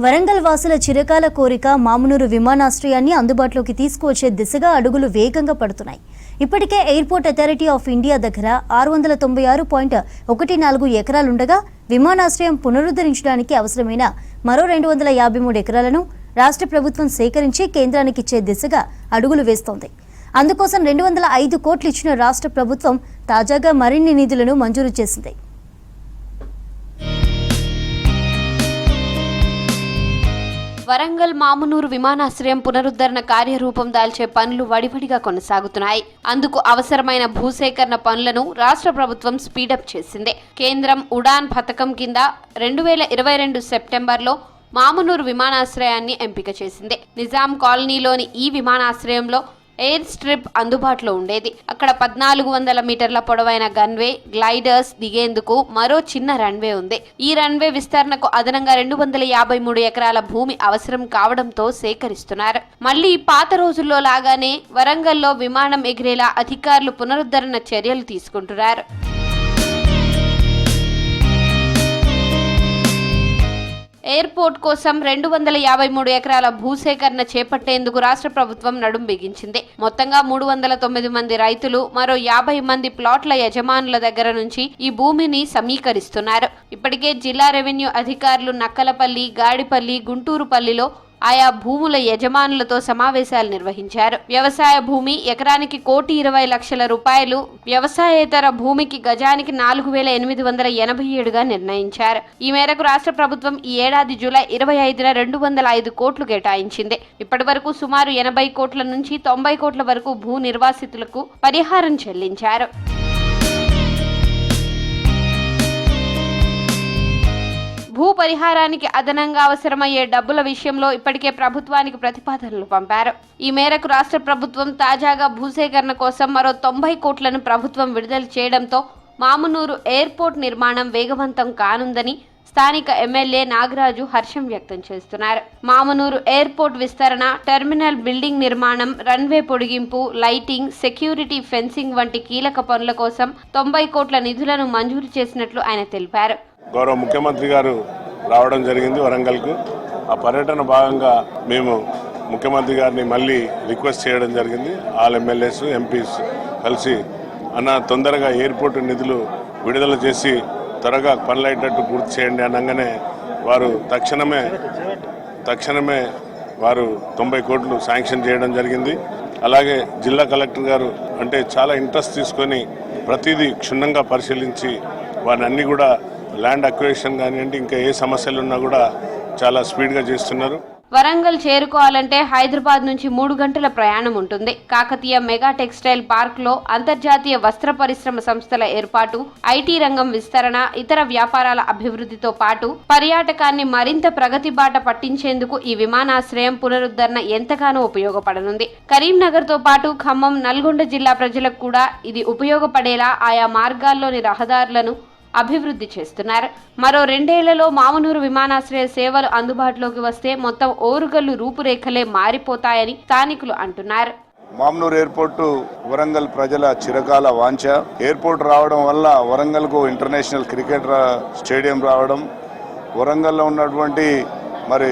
వరంగల్ వాసుల చిరకాల కోరిక మామునూరు విమానాశ్రయాన్ని అందుబాటులోకి తీసుకువచ్చే దిశగా అడుగులు వేగంగా పడుతున్నాయి. ఇప్పటికే ఎయిర్పోర్ట్ అథారిటీ ఆఫ్ ఇండియా దగ్గర 696.14 ఎకరాలుండగా విమానాశ్రయం పునరుద్ధరించడానికి అవసరమైన మరో 253 ఎకరాలను రాష్ట్ర ప్రభుత్వం సేకరించి కేంద్రానికి ఇచ్చే దిశగా అడుగులు వేస్తోంది. అందుకోసం 205 కోట్లు ఇచ్చిన రాష్ట్ర ప్రభుత్వం తాజాగా మరిన్ని నిధులను మంజూరు చేసింది. వరంగల్ మామునూరు విమానాశ్రయం పునరుద్ధరణ కార్యరూపం దాల్చే పనులు వడివడిగా కొనసాగుతున్నాయి. అందుకు అవసరమైన భూసేకరణ పనులను రాష్ట్ర ప్రభుత్వం స్పీడప్ చేసింది. కేంద్రం ఉడాన్ పథకం కింద 2022 సెప్టెంబర్లో మామునూరు విమానాశ్రయాన్ని ఎంపిక చేసింది. నిజాం కాలనీలోని ఈ విమానాశ్రయంలో ఎయిర్ స్ట్రిప్ అందుబాటులో ఉండేది. అక్కడ 1400 మీటర్ల పొడవైన గన్వే, గ్లైడర్స్ దిగేందుకు మరో చిన్న రన్వే ఉంది. ఈ రన్వే విస్తరణకు అదనంగా 253 ఎకరాల భూమి అవసరం కావడంతో సేకరిస్తున్నారు. మళ్లీ పాత రోజుల్లో లాగానే వరంగల్లో విమానం ఎగిరేలా అధికారులు పునరుద్ధరణ చర్యలు తీసుకుంటున్నారు. ఎయిర్పోర్ట్ కోసం 253 ఎకరాల భూసేకరణ చేపట్టేందుకు రాష్ట్ర ప్రభుత్వం నడుం బిగించింది. మొత్తంగా 309 మంది రైతులు, మరో 50 మంది ప్లాట్ల యజమానుల దగ్గర నుంచి ఈ భూమిని సమీకరిస్తున్నారు. ఇప్పటికే జిల్లా రెవెన్యూ అధికారులు నక్కలపల్లి, గాడిపల్లి, గుంటూరుపల్లిలో ఆయా భూముల యజమానులతో సమావేశాలు నిర్వహించారు. వ్యవసాయ భూమి ఎకరానికి 1,20,00,000 రూపాయలు, వ్యవసాయేతర భూమికి గజానికి 4,887గా నిర్ణయించారు. ఈ మేరకు రాష్ట్ర ప్రభుత్వం ఈ ఏడాది జూలై 25న 205 కోట్లు కేటాయించింది. ఇప్పటి వరకు సుమారు 80 కోట్ల నుంచి 90 కోట్ల వరకు భూ నిర్వాసితులకు పరిహారం చెల్లించారు. భూ పరిహారానికి అదనంగా అవసరమయ్యే డబ్బుల విషయంలో ఇప్పటికే ప్రభుత్వానికి ప్రతిపాదనలు పంపారు. ఈ మేరకు రాష్ట్ర ప్రభుత్వం తాజాగా భూసేకరణ కోసం మరో 90 కోట్లను ప్రభుత్వం విడుదల చేయడంతో మామునూరు ఎయిర్పోర్ట్ నిర్మాణం వేగవంతం కానుందని స్థానిక ఎమ్మెల్యే నాగరాజు హర్షం వ్యక్తం చేస్తున్నారు. మామునూరు ఎయిర్పోర్ట్ విస్తరణ, టెర్మినల్ బిల్డింగ్ నిర్మాణం, రన్వే పొడిగింపు, లైటింగ్, సెక్యూరిటీ ఫెన్సింగ్ వంటి కీలక పనుల కోసం 90 కోట్ల నిధులను మంజూరు చేసినట్లు ఆయన తెలిపారు. గౌరవ ముఖ్యమంత్రి గారు రావడం జరిగింది వరంగల్కు. ఆ పర్యటన భాగంగా మేము ముఖ్యమంత్రి గారిని మళ్ళీ రిక్వెస్ట్ చేయడం జరిగింది. ఆల్ ఎమ్మెల్యేస్, ఎంపీస్ కలిసి అన్న తొందరగా ఎయిర్పోర్ట్ నిధులు విడుదల చేసి త్వరగా పనులయ్యేటట్టు పూర్తి చేయండి అనగానే వారు తక్షణమే వారు 90 కోట్లు శాంక్షన్ చేయడం జరిగింది. అలాగే జిల్లా కలెక్టర్ గారు అంటే చాలా ఇంట్రెస్ట్ తీసుకొని ప్రతిదీ క్షుణ్ణంగా పరిశీలించి వారిని అన్ని కూడా ల్యాండ్ అక్విజిషన్ కానివ్వండి, ఇంకా ఏ సమస్యలు ఉన్నా కూడా చాలా స్పీడ్గా చేస్తున్నారు. వరంగల్ చేరుకోవాలంటే హైదరాబాద్ నుంచి 3 గంటల ప్రయాణం ఉంటుంది. కాకతీయ మెగా టెక్స్టైల్ పార్క్ లో అంతర్జాతీయ వస్త్ర పరిశ్రమ సంస్థల ఏర్పాటు, ఐటీ రంగం విస్తరణ, ఇతర వ్యాపారాల అభివృద్ధితో పాటు పర్యాటకాన్ని మరింత ప్రగతి బాట పట్టించేందుకు ఈ విమానాశ్రయం పునరుద్ధరణ ఎంతగానో ఉపయోగపడనుంది. కరీంనగర్ తో పాటు ఖమ్మం, నల్గొండ జిల్లా ప్రజలకు కూడా ఇది ఉపయోగపడేలా ఆయా మార్గాల్లోని రహదారులను అభివృద్ధి చేస్తున్నారు. మరో 2 ఏళ్లలో మామునూరు విమానాశ్రయ సేవలు అందుబాటులోకి వస్తే మొత్తం ఓరుగల్లు రూపురేఖలే మారిపోతాయని స్థానికులు అంటున్నారు. మామునూరు ఎయిర్పోర్టు వరంగల్ ప్రజల చిరకాల వాంఛ. ఎయిర్పోర్ట్ రావడం వల్ల వరంగల్కు ఇంటర్నేషనల్ క్రికెట్ స్టేడియం రావడం, వరంగల్లో ఉన్నటువంటి మరి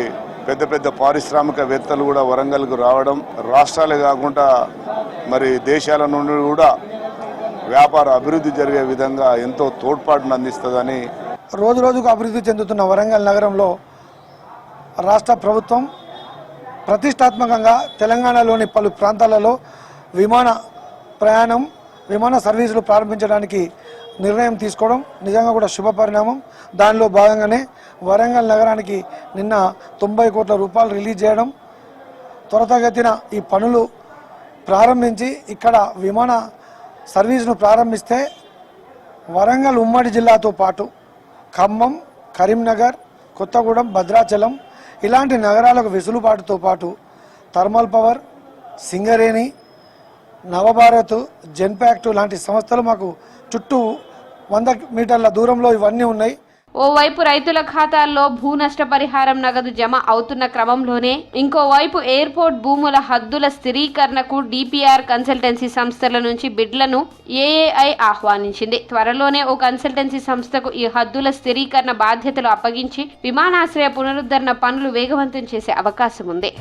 పెద్ద పారిశ్రామికవేత్తలు కూడా వరంగల్కు రావడం, రాష్ట్రాలే కాకుండా మరి దేశాల నుండి కూడా వ్యాపార అభివృద్ధి జరిగే విధంగా ఎంతో తోడ్పాటును అందిస్తుందని. రోజుకు అభివృద్ధి చెందుతున్న వరంగల్ నగరంలో రాష్ట్ర ప్రభుత్వం ప్రతిష్టాత్మకంగా తెలంగాణలోని పలు ప్రాంతాలలో విమాన సర్వీసులు ప్రారంభించడానికి నిర్ణయం తీసుకోవడం నిజంగా కూడా శుభ పరిణామం. దానిలో భాగంగానే వరంగల్ నగరానికి నిన్న 90 కోట్ల రూపాయలు రిలీజ్ చేయడం, త్వరితగతిన ఈ పనులు ప్రారంభించి ఇక్కడ విమాన సర్వీసును ప్రారంభిస్తే వరంగల్ ఉమ్మడి జిల్లాతో పాటు ఖమ్మం, కరీంనగర్, కొత్తగూడెం, భద్రాచలం ఇలాంటి నగరాలకు వెసులుబాటుతో పాటు thermal power, Singareni, Navabharat, Genpact లాంటి సంస్థలు మాకు చుట్టూ 100 మీటర్ల దూరంలో ఇవన్నీ ఉన్నాయి. ఓవైపు రైతుల ఖాతాల్లో భూ నష్టపరిహారం నగదు జమ అవుతున్న క్రమంలోనే ఇంకోవైపు ఎయిర్పోర్ట్ భూముల హద్దుల స్థిరీకరణకు డిపిఆర్ కన్సల్టెన్సీ సంస్థల నుంచి బిడ్లను ఏఏఐ ఆహ్వానించింది. త్వరలోనే ఓ కన్సల్టెన్సీ సంస్థకు ఈ హద్దుల స్థిరీకరణ బాధ్యతలు అప్పగించి విమానాశ్రయ పునరుద్ధరణ పనులు వేగవంతం చేసే అవకాశం ఉంది.